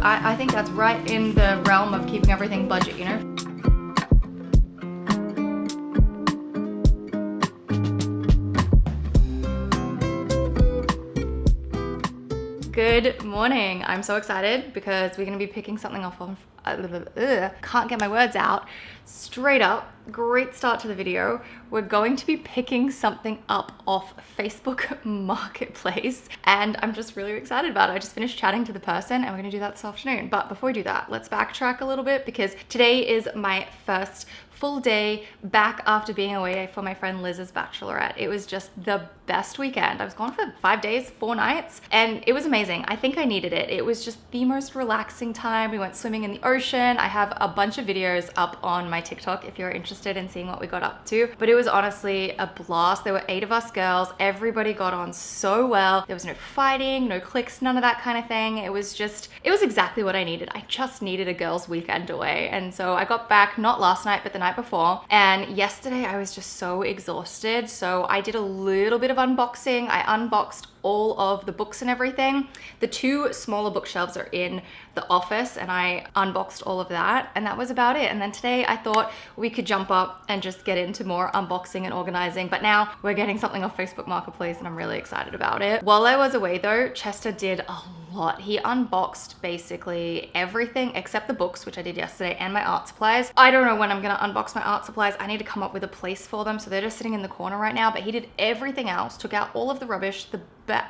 I think that's right in the realm of keeping everything budget, you know? Good morning. I'm so excited because we're gonna be picking something off of, can't get my words out. Straight up, great start to the video. We're going to be picking something up off Facebook Marketplace, and I'm just really excited about it. I just finished chatting to the person and we're gonna do that this afternoon. But before we do that, let's backtrack a little bit because today is my first full day back after being away for my friend Liz's bachelorette. It was just the best weekend. I was gone for 5 days, 4 nights, and it was amazing. I think I needed it. It was just the most relaxing time. We went swimming in the ocean. I have a bunch of videos up on my TikTok if you're interested in seeing what we got up to, but it was honestly a blast. There were 8 of us girls. Everybody got on so well. There was no fighting, no cliques, none of that kind of thing. It was exactly what I needed. I just needed a girls' weekend away. And so I got back, not last night, but the night before. And yesterday I was just so exhausted. So I did a little bit of unboxing. I unboxed all of the books and everything. The 2 smaller bookshelves are in the office and I unboxed all of that, and that was about it. And then today I thought we could jump up and just get into more unboxing and organizing, but now we're getting something off Facebook Marketplace and I'm really excited about it. While I was away though, Chester did a lot. He unboxed basically everything except the books, which I did yesterday, and my art supplies. I don't know when I'm gonna unbox my art supplies. I need to come up with a place for them, so they're just sitting in the corner right now, but he did everything else, took out all of the rubbish,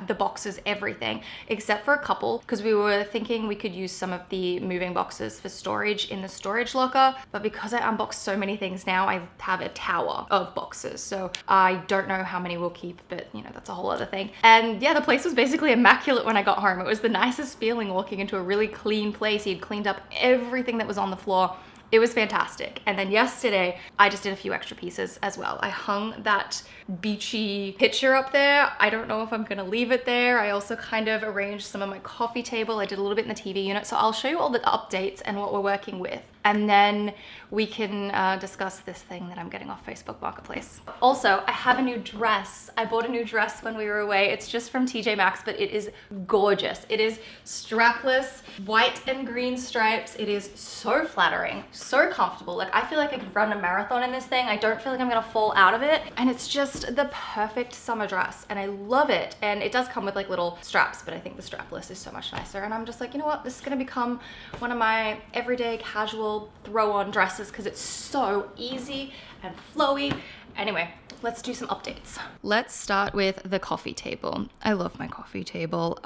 the boxes, everything, except for a couple, because we were thinking we could use some of the moving boxes for storage in the storage locker, but because I unboxed so many things now, I have a tower of boxes, so I don't know how many we'll keep, but you know, that's a whole other thing. And yeah, the place was basically immaculate when I got home. It was the nicest feeling walking into a really clean place. He'd cleaned up everything that was on the floor. It was fantastic. And then yesterday, I just did a few extra pieces as well. I hung that beachy picture up there. I don't know if I'm gonna leave it there. I also kind of arranged some of my coffee table. I did a little bit in the TV unit. So I'll show you all the updates and what we're working with. And then we can discuss this thing that I'm getting off Facebook Marketplace. Also, I have a new dress. I bought a new dress when we were away. It's just from TJ Maxx, but it is gorgeous. It is strapless, white and green stripes. It is so flattering, so comfortable. Like, I feel like I could run a marathon in this thing. I don't feel like I'm gonna fall out of it. And it's just the perfect summer dress and I love it. And it does come with like little straps, but I think the strapless is so much nicer. And I'm just like, you know what? This is gonna become one of my everyday casual throw on dresses because it's so easy and flowy. Anyway, let's do some updates. Let's start with the coffee table. I love my coffee table.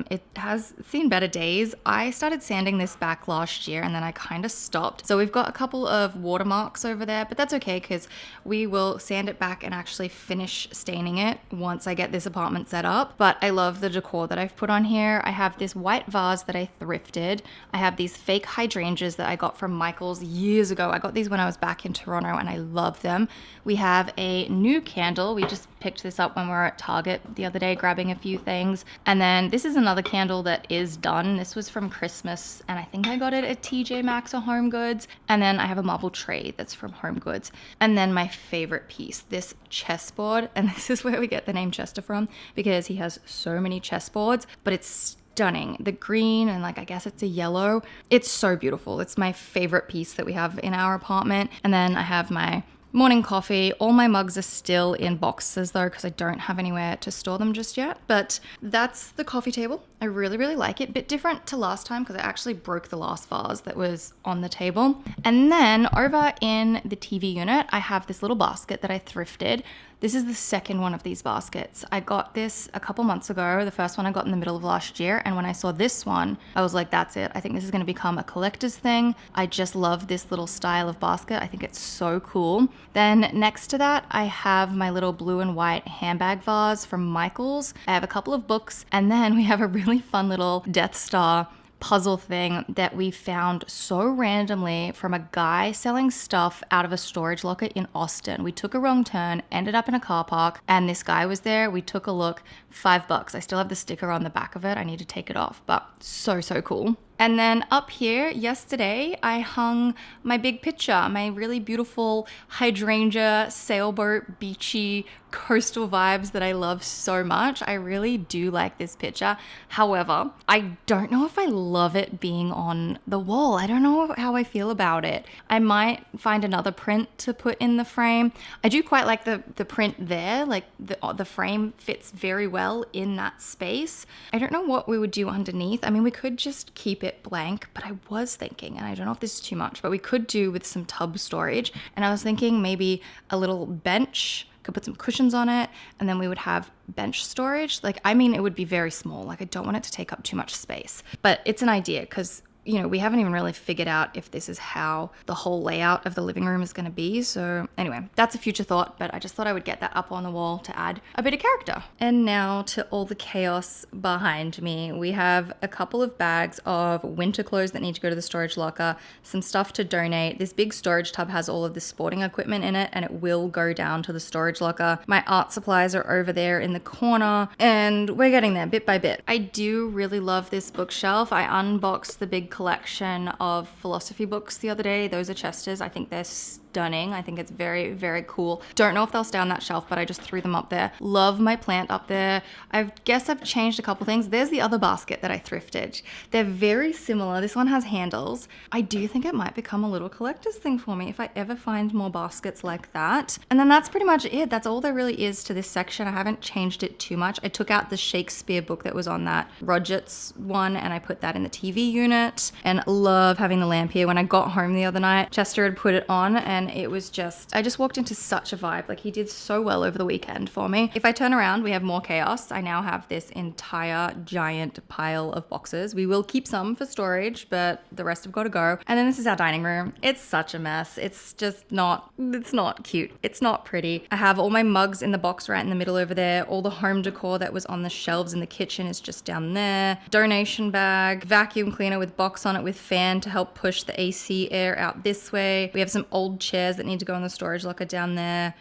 It has seen better days. I started sanding this back last year and then I kind of stopped. So we've got a couple of watermarks over there, but that's okay because we will sand it back and actually finish staining it once I get this apartment set up. But I love the decor that I've put on here. I have this white vase that I thrifted. I have these fake hydrangeas that I got from Michael's years ago. I got these when I was back in Toronto and I love them. We have a new candle. We just picked this up when we were at Target the other day grabbing a few things. And then this is another candle that is done. This was from Christmas and I think I got it at TJ Maxx or Home Goods. And then I have a marble tray that's from Home Goods. And then my favorite piece, this chessboard. And this is where we get the name Chester from because he has so many chessboards, but it's stunning. The green and like I guess it's a yellow. It's so beautiful. It's my favorite piece that we have in our apartment. And then I have my morning coffee. All my mugs are still in boxes though because I don't have anywhere to store them just yet. But that's the coffee table. I really, really like it. Bit different to last time because I actually broke the last vase that was on the table. And then over in the TV unit, I have this little basket that I thrifted. This is the second one of these baskets. I got this a couple months ago. The first one I got in the middle of last year. And when I saw this one, I was like, that's it. I think this is going to become a collector's thing. I just love this little style of basket. I think it's so cool. Then next to that, I have my little blue and white handbag vase from Michael's. I have a couple of books. And then we have a really fun little Death Star puzzle thing that we found so randomly from a guy selling stuff out of a storage locker in Austin. We took a wrong turn, ended up in a car park, and this guy was there. We took a look, $5. I still have the sticker on the back of it. I need to take it off, but so cool. And then up here, yesterday, I hung my big picture, my really beautiful hydrangea sailboat beachy coastal vibes that I love so much. I really do like this picture. However, I don't know if I love it being on the wall. I don't know how I feel about it. I might find another print to put in the frame. I do quite like the print there, like the frame fits very well in that space. I don't know what we would do underneath. I mean, we could just keep it blank, but I was thinking, and I don't know if this is too much, but we could do with some tub storage. And I was thinking maybe a little bench, could put some cushions on it, and then we would have bench storage. Like, I mean, it would be very small. Like, I don't want it to take up too much space, but it's an idea because, you know, we haven't even really figured out if this is how the whole layout of the living room is going to be. So anyway, that's a future thought, but I just thought I would get that up on the wall to add a bit of character. And now to all the chaos behind me. We have a couple of bags of winter clothes that need to go to the storage locker, some stuff to donate. This big storage tub has all of this sporting equipment in it, and it will go down to the storage locker. My art supplies are over there in the corner, and we're getting there bit by bit. I do really love this bookshelf. I unboxed the big collection of philosophy books the other day. Those are Chester's. I think they're stunning. I think it's very, very cool. Don't know if they'll stay on that shelf, but I just threw them up there. Love my plant up there. I guess I've changed a couple things. There's the other basket that I thrifted. They're very similar. This one has handles. I do think it might become a little collector's thing for me if I ever find more baskets like that. And then that's pretty much it. That's all there really is to this section. I haven't changed it too much. I took out the Shakespeare book that was on that Roget's one, and I put that in the TV unit. And love having the lamp here. When I got home the other night, Chester had put it on, and it was just, I just walked into such a vibe. Like, he did so well over the weekend for me. If I turn around, we have more chaos. I now have this entire giant pile of boxes. We will keep some for storage, but the rest have got to go. And then this is our dining room. It's such a mess. It's just not, it's not cute. It's not pretty. I have all my mugs in the box right in the middle over there. All the home decor that was on the shelves in the kitchen is just down there. Donation bag, vacuum cleaner with box on it with fan to help push the AC air out this way. We have some old chairs that need to go in the storage locker down there.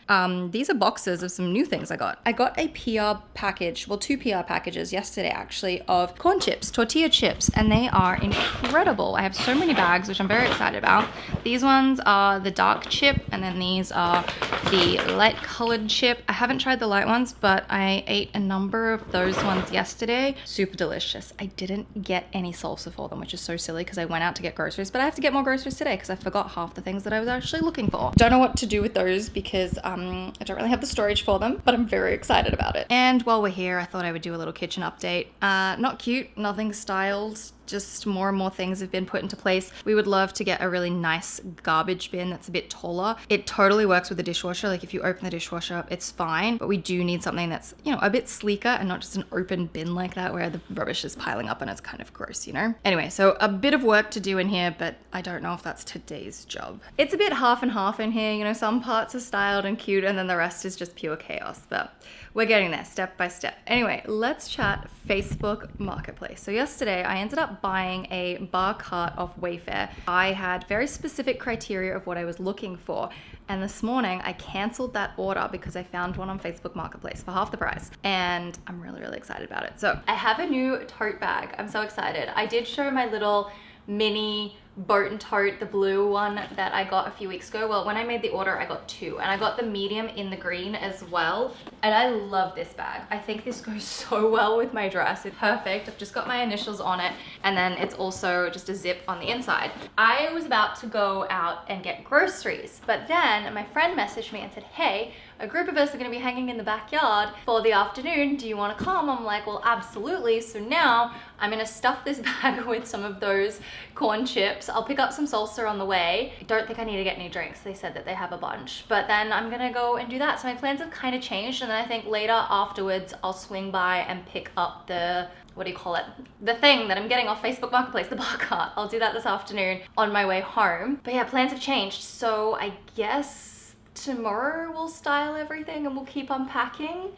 These are boxes of some new things I got. I got a PR package, well, 2 PR packages yesterday actually, of corn chips, tortilla chips, and they are incredible. I have so many bags, which I'm very excited about. These ones are the dark chip, and then these are the light colored chip. I haven't tried the light ones, but I ate a number of those ones yesterday. Super delicious. I didn't get any salsa for them, which is so silly because I went out to get groceries, but I have to get more groceries today because I forgot half the things that I was actually looking for. Don't know what to do with those because I don't really have the storage for them, but I'm very excited about it. And while we're here, I thought I would do a little kitchen update. Not cute, nothing styled, just more and more things have been put into place. We would love to get a really nice garbage bin that's a bit taller. It totally works with the dishwasher. Like, if you open the dishwasher up, it's fine, but we do need something that's, you know, a bit sleeker and not just an open bin like that where the rubbish is piling up and it's kind of gross, you know? Anyway, so a bit of work to do in here, but I don't know if that's today's job. It's a bit half and half in here, you know, some parts are styled and cute and then the rest is just pure chaos, but we're getting there step by step. Anyway, let's chat Facebook Marketplace. So yesterday I ended up buying a bar cart of Wayfair. I had very specific criteria of what I was looking for. And this morning I canceled that order because I found one on Facebook Marketplace for half the price. And I'm really, really excited about it. So I have a new tote bag. I'm so excited. I did show my little mini boat and tote, the blue one that I got a few weeks ago. Well, when I made the order, I got 2, and I got the medium in the green as well. And I love this bag. I think this goes so well with my dress. It's perfect. I've just got my initials on it, and then it's also just a zip on the inside. I was about to go out and get groceries, but then my friend messaged me and said, hey, a group of us are gonna be hanging in the backyard for the afternoon. Do you wanna come? I'm like, well, absolutely. So now I'm gonna stuff this bag with some of those corn chips. I'll pick up some salsa on the way. I don't think I need to get any drinks. They said that they have a bunch, but then I'm gonna go and do that. So my plans have kind of changed. And then I think later afterwards, I'll swing by and pick up the, what do you call it? The thing that I'm getting off Facebook Marketplace, the bar cart. I'll do that this afternoon on my way home. But yeah, plans have changed. So I guess tomorrow we'll style everything and we'll keep unpacking.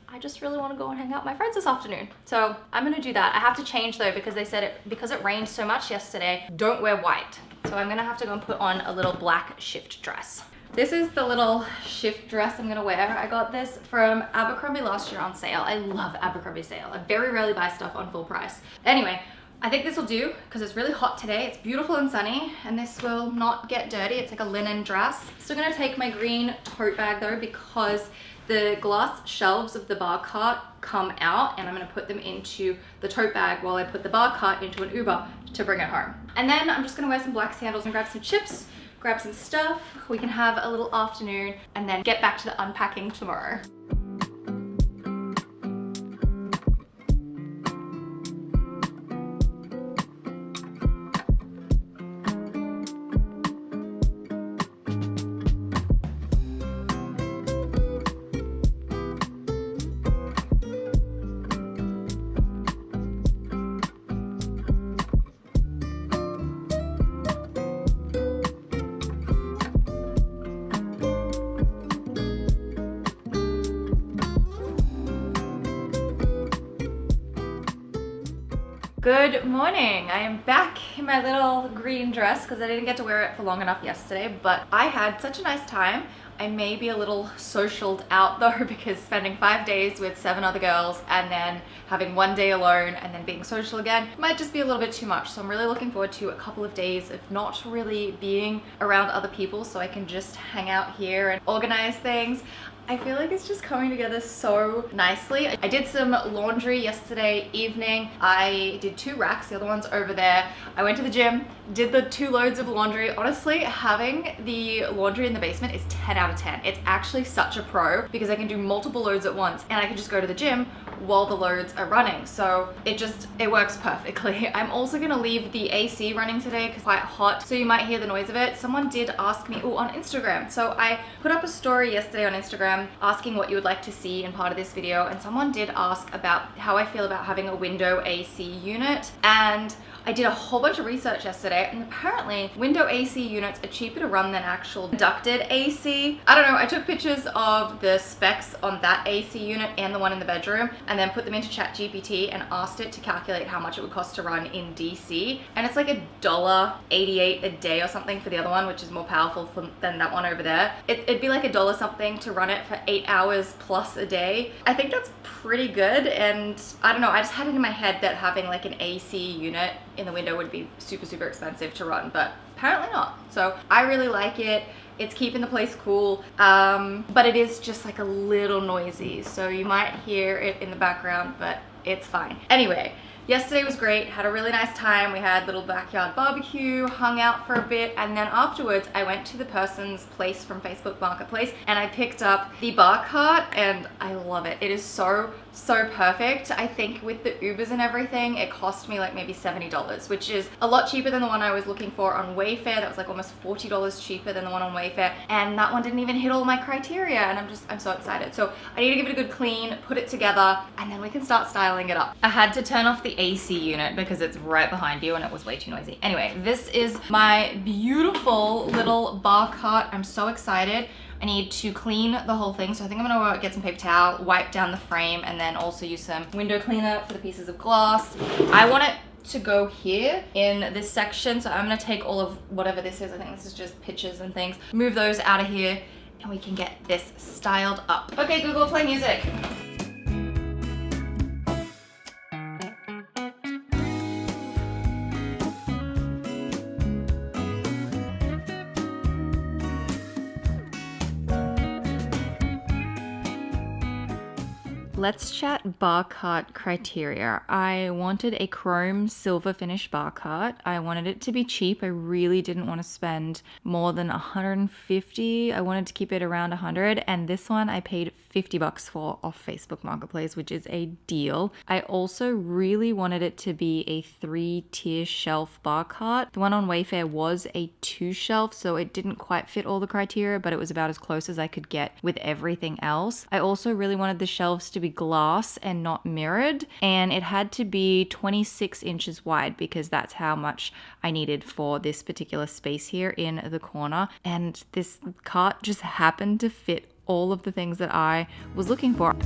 I just really want to go and hang out with my friends this afternoon. So I'm gonna do that. I have to change though because they said because it rained so much yesterday, don't wear white. So I'm gonna have to go and put on a little black shift dress. This is the little shift dress I'm gonna wear. I got this from Abercrombie last year on sale. I love Abercrombie sale. I very rarely buy stuff on full price. Anyway, I think this will do because it's really hot today. It's beautiful and sunny, and this will not get dirty. It's like a linen dress. Still gonna take my green tote bag though, because the glass shelves of the bar cart come out, and I'm gonna put them into the tote bag while I put the bar cart into an Uber to bring it home. And then I'm just gonna wear some black sandals and grab some chips, grab some stuff. We can have a little afternoon and then get back to the unpacking tomorrow. Good morning. I am back in my little green dress because I didn't get to wear it for long enough yesterday, but I had such a nice time. I may be a little socialed out though, because spending 5 days with 7 other girls and then having 1 day alone and then being social again might just be a little bit too much. So I'm really looking forward to a couple of days of not really being around other people so I can just hang out here and organize things. I feel like it's just coming together so nicely. I did some laundry yesterday evening. I did 2 racks, the other one's over there. I went to the gym, did the 2 loads of laundry. Honestly, having the laundry in the basement is 10 out of 10. It's actually such a pro because I can do multiple loads at once and I can just go to the gym while the loads are running. So it works perfectly. I'm also gonna leave the AC running today because it's quite hot, so you might hear the noise of it. Someone did ask me on Instagram. So I put up a story yesterday on Instagram asking what you would like to see in part of this video, and someone did ask about how I feel about having a window AC unit. And I did a whole bunch of research yesterday, and apparently window AC units are cheaper to run than actual ducted AC. I don't know, I took pictures of the specs on that AC unit and the one in the bedroom and then put them into ChatGPT and asked it to calculate how much it would cost to run in DC. And it's like $1.88 a day or something for the other one, which is more powerful than that one over there. It'd be like $1 something to run it for 8 hours plus a day. I think that's pretty good, and I don't know, I just had it in my head that having like an AC unit in the window would be super expensive to run, but apparently not. So I really like it. It's keeping the place cool, but it is just like a little noisy, so you might hear it in the background, but it's fine. Anyway, yesterday was great, had a really nice time. We had a little backyard barbecue, hung out for a bit, and then afterwards I went to the person's place from Facebook Marketplace and I picked up the bar cart, and I love it. It is so perfect. I think with the Ubers and everything, it cost me like maybe $70, which is a lot cheaper than the one I was looking for on Wayfair. That was like almost $40 cheaper than the one on Wayfair, and that one didn't even hit all my criteria, and I'm so excited. So I need to give it a good clean, put it together, and then we can start styling it up. I had to turn off the AC unit because it's right behind you and it was way too noisy. Anyway, this is my beautiful little bar cart. I'm so excited. I need to clean the whole thing, so I think I'm gonna get some paper towel, wipe down the frame, and then also use some window cleaner for the pieces of glass. I want it to go here in this section, so I'm gonna take all of whatever this is. I think this is just pictures and things. Move those out of here, and we can get this styled up. Okay, Google, play music. Let's chat bar cart criteria. I wanted a chrome silver finish bar cart. I wanted it to be cheap. I really didn't want to spend more than $150. I wanted to keep it around 100, and this one I paid $50 for off Facebook Marketplace, which is a deal. I also really wanted it to be a 3-tier shelf bar cart. The one on Wayfair was a 2 shelf, so it didn't quite fit all the criteria, but it was about as close as I could get with everything else. I also really wanted the shelves to be glass and not mirrored, and it had to be 26 inches wide because that's how much I needed for this particular space here in the corner. And this cart just happened to fit all of the things that I was looking for.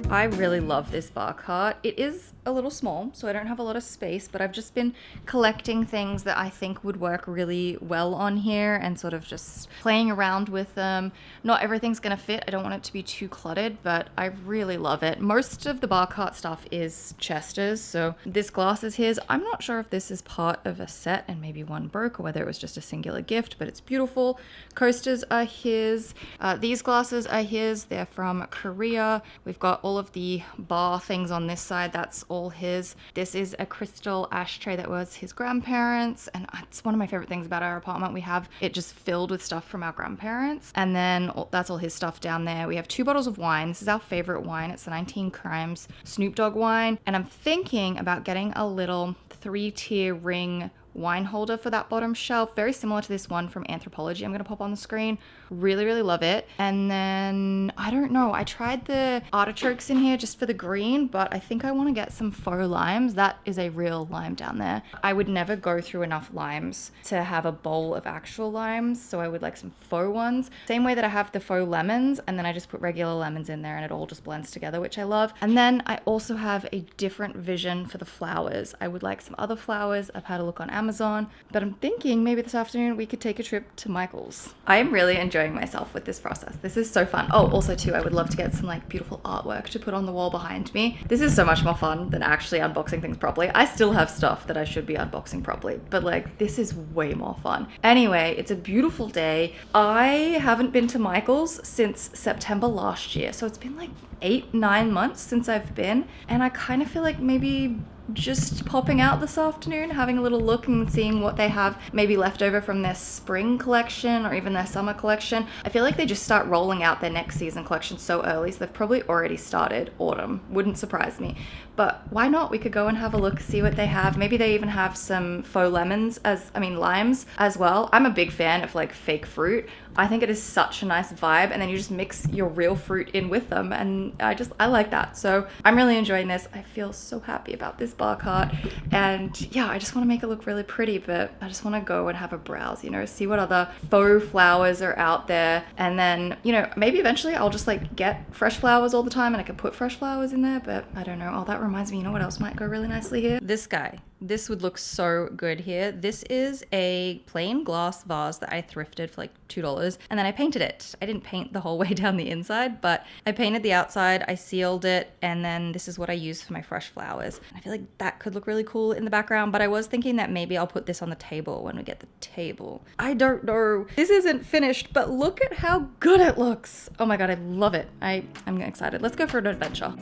I really love this bar cart. It is a little small, so I don't have a lot of space, but I've just been collecting things that I think would work really well on here and sort of just playing around with them. Not everything's gonna fit. I don't want it to be too cluttered, but I really love it. Most of the bar cart stuff is Chester's, so this glass is his. I'm not sure if this is part of a set and maybe one broke or whether it was just a singular gift, but it's beautiful. Coasters are his. These glasses are his. They're from Korea. We've got all of the bar things on this side. That's all his. This is a crystal ashtray that was his grandparents, and it's one of my favorite things about our apartment. We have it just filled with stuff from our grandparents, and then that's all his stuff down there. We have 2 bottles of wine. This is our favorite wine. It's the 19 Crimes Snoop Dogg wine, and I'm thinking about getting a little 3-tier ring wine holder for that bottom shelf, very similar to this one from Anthropologie. I'm gonna pop on the screen. Really love it. And then I don't know, I tried the artichokes in here just for the green, but I think I want to get some faux limes. That is a real lime down there. I would never go through enough limes to have a bowl of actual limes, so I would like some faux ones, same way that I have the faux lemons, and then I just put regular lemons in there and it all just blends together, which I love. And then I also have a different vision for the flowers. I would like some other flowers. I've had a look on Amazon, but I'm thinking maybe this afternoon we could take a trip to Michael's. I am really enjoying myself with this process. This is so fun. Oh, also too, I would love to get some like beautiful artwork to put on the wall behind me. This is so much more fun than actually unboxing things properly. I still have stuff that I should be unboxing properly, but like this is way more fun. Anyway, it's a beautiful day. I haven't been to Michael's since September last year, so it's been like 8-9 months since I've been, and I kind of feel like maybe just popping out this afternoon, having a little look and seeing what they have maybe left over from their spring collection or even their summer collection. I feel like they just start rolling out their next season collection so early, so they've probably already started autumn. Wouldn't surprise me. But why not? We could go and have a look, see what they have. Maybe they even have some faux limes limes as well. I'm a big fan of like fake fruit. I think it is such a nice vibe, and then you just mix your real fruit in with them, and I like that. So I'm really enjoying this. I feel so happy about this bar cart, and yeah, I just want to make it look really pretty, but I just want to go and have a browse, you know, see what other faux flowers are out there, and then, you know, maybe eventually I'll just like get fresh flowers all the time and I can put fresh flowers in there, but I don't know. Oh, that reminds me, you know what else might go really nicely here? This guy. This would look so good here. This is a plain glass vase that I thrifted for like $2, and then I painted it. I didn't paint the whole way down the inside, but I painted the outside, I sealed it, and then this is what I used for my fresh flowers. I feel like that could look really cool in the background, but I was thinking that maybe I'll put this on the table when we get the table. I don't know. This isn't finished, but look at how good it looks. Oh my God, I love it. I'm excited. Let's go for an adventure.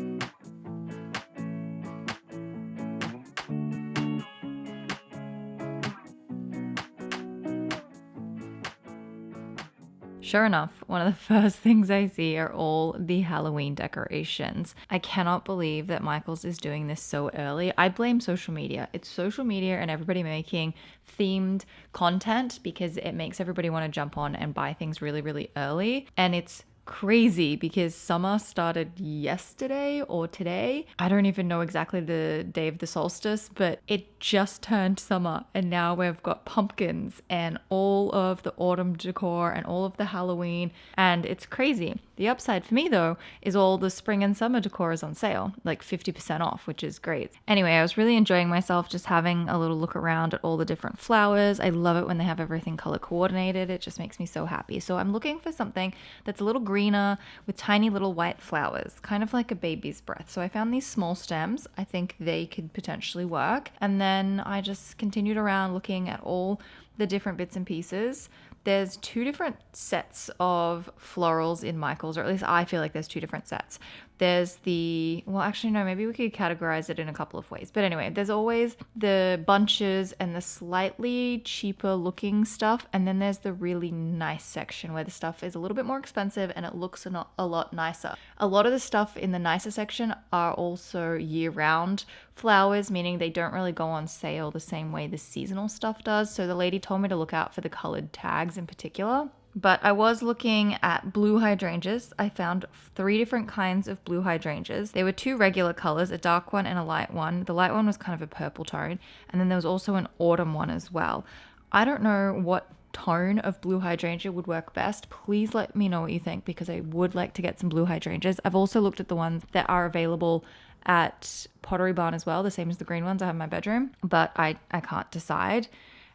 Sure enough, one of the first things I see are all the Halloween decorations. I cannot believe that Michael's is doing this so early. I blame social media. It's social media and everybody making themed content because it makes everybody want to jump on and buy things really early. And it's crazy because summer started yesterday or today. I don't even know exactly the day of the solstice, but it just turned summer, and now we've got pumpkins and all of the autumn decor and all of the Halloween, and it's crazy. The upside for me though is all the spring and summer decor is on sale, like 50% off, which is great. Anyway, I was really enjoying myself just having a little look around at all the different flowers. I love it when they have everything color coordinated. It just makes me so happy. So I'm looking for something that's a little greener with tiny little white flowers, kind of like a baby's breath. So I found these small stems. I think they could potentially work. And then I just continued around looking at all the different bits and pieces. There's 2 different sets of florals in Michael's, or at least I feel like there's 2 different sets. There's well, actually, no, maybe we could categorize it in a couple of ways. But anyway, there's always the bunches and the slightly cheaper looking stuff. And then there's the really nice section where the stuff is a little bit more expensive and it looks a lot nicer. A lot of the stuff in the nicer section are also year-round flowers, meaning they don't really go on sale the same way the seasonal stuff does. So the lady told me to look out for the colored tags in particular. But I was looking at blue hydrangeas. I found 3 different kinds of blue hydrangeas. There were 2 regular colors, a dark one and a light one. The light one was kind of a purple tone. And then there was also an autumn one as well. I don't know what tone of blue hydrangea would work best. Please let me know what you think because I would like to get some blue hydrangeas. I've also looked at the ones that are available at Pottery Barn as well, the same as the green ones I have in my bedroom, but I can't decide.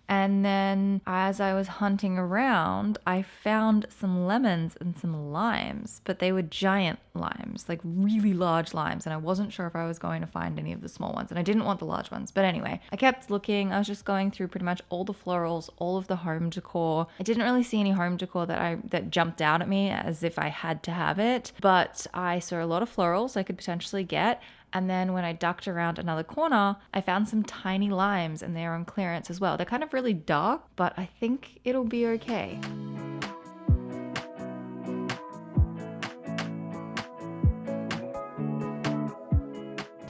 And then as I was hunting around, I found some lemons and some limes, but they were giant limes, like really large limes. And I wasn't sure if I was going to find any of the small ones, and I didn't want the large ones. But anyway, I kept looking. I was just going through pretty much all the florals, all of the home decor. I didn't really see any home decor that jumped out at me as if I had to have it, but I saw a lot of florals I could potentially get. And then when I ducked around another corner, I found some tiny limes, and they're on clearance as well. They're kind of really dark, but I think it'll be okay.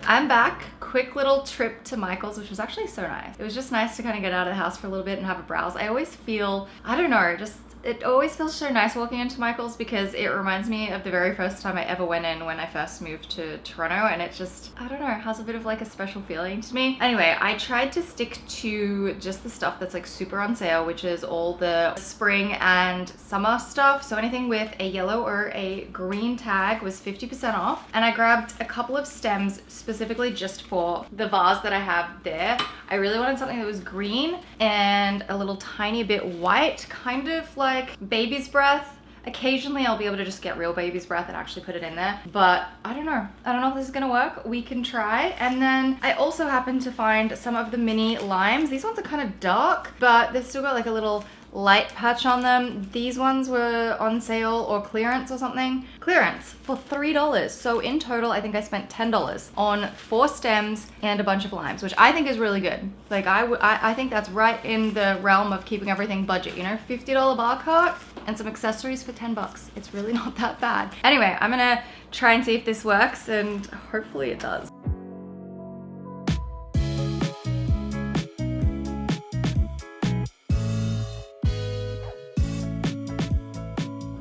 I'm back. Quick little trip to Michael's, which was actually so nice. It was just nice to kind of get out of the house for a little bit and have a browse. I always feel, I don't know, it always feels so nice walking into Michael's because it reminds me of the very first time I ever went in when I first moved to Toronto, and it just, I don't know, has a bit of like a special feeling to me. Anyway, I tried to stick to just the stuff that's like super on sale, which is all the spring and summer stuff. So anything with a yellow or a green tag was 50% off. And I grabbed a couple of stems specifically just for the vase that I have there. I really wanted something that was green and a little tiny bit white, kind of like baby's breath. Occasionally I'll be able to just get real baby's breath and actually put it in there, but I don't know if this is gonna work. We can try. And then I also happened to find some of the mini limes. These ones are kind of dark, but they've still got like a little light patch on them. These ones were on sale or clearance or something. Clearance for $3. So in total, I think I spent $10 on 4 stems and a bunch of limes, which I think is really good. Like I think that's right in the realm of keeping everything budget, you know, $50 bar cart and some accessories for 10 bucks. It's really not that bad. Anyway, I'm gonna try and see if this works, and hopefully it does.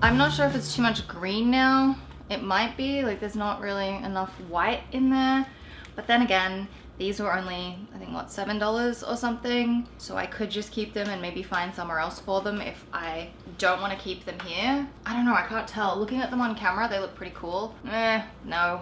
I'm not sure if it's too much green now. It might be, like there's not really enough white in there. But then again, these were only, I think, what, $7 or something. So I could just keep them and maybe find somewhere else for them if I don't want to keep them here. I don't know, I can't tell. Looking at them on camera, they look pretty cool. No,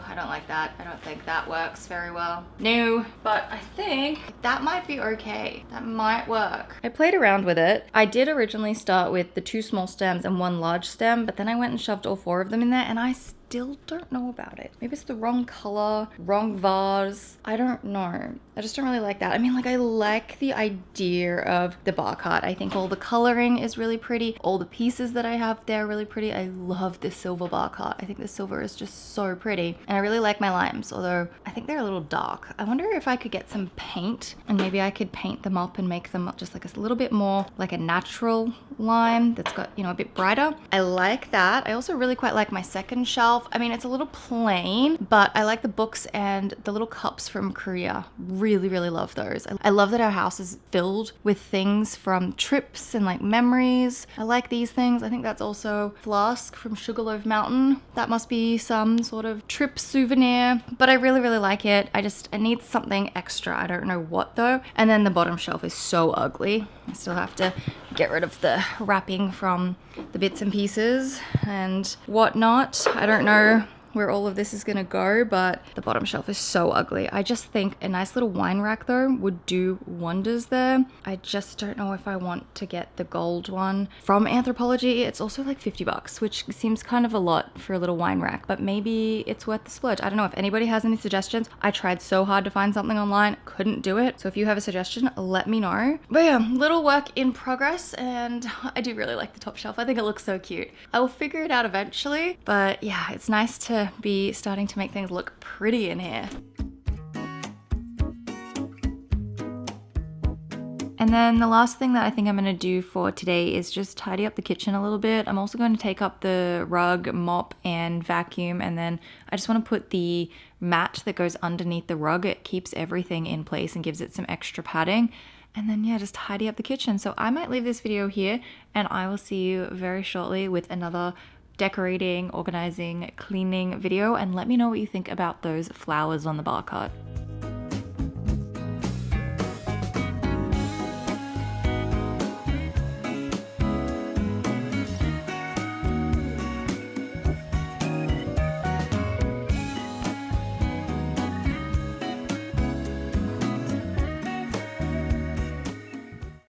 I don't like that. I don't think that works very well. No, but I think that might be okay. That might work. I played around with it. I did originally start with the 2 small stems and 1 large stem, but then I went and shoved all 4 of them in there, and I still don't know about it. Maybe it's the wrong color, wrong vase. I don't know. I just don't really like that. I mean, like, I like the idea of the bar cart. I think all the coloring is really pretty. All the pieces that I have there are really pretty. I love this silver bar cart. I think the silver is just so pretty. And I really like my limes, although I think they're a little dark. I wonder if I could get some paint and maybe I could paint them up and make them just like a little bit more like a natural lime that's got, you know, a bit brighter. I like that. I also really quite like my second shelf. I mean, it's a little plain, but I like the books and the little cups from Korea. Really love those. I love that our house is filled with things from trips and like memories. I like these things. I think that's also a flask from Sugarloaf Mountain. That must be some sort of trip souvenir, but I really like it. I need something extra. I don't know what though. And then the bottom shelf is so ugly. I still have to get rid of the wrapping from the bits and pieces and whatnot. I don't know where all of this is gonna go, but the bottom shelf is so ugly. I just think a nice little wine rack though would do wonders there. I just don't know if I want to get the gold one from Anthropologie. It's also like 50 bucks, which seems kind of a lot for a little wine rack, but maybe it's worth the splurge. I don't know if anybody has any suggestions. I tried so hard to find something online, couldn't do it. So if you have a suggestion, let me know. But yeah, little work in progress, and I do really like the top shelf. I think it looks so cute. I will figure it out eventually, but yeah, it's nice to be starting to make things look pretty in here. And then the last thing that I think I'm going to do for today is just tidy up the kitchen a little bit. I'm also going to take up the rug, mop, and vacuum, and then I just want to put the mat that goes underneath the rug. It keeps everything in place and gives it some extra padding. And then yeah, just tidy up the kitchen. So I might leave this video here, and I will see you very shortly with another decorating, organizing, cleaning video, and let me know what you think about those flowers on the bar cart.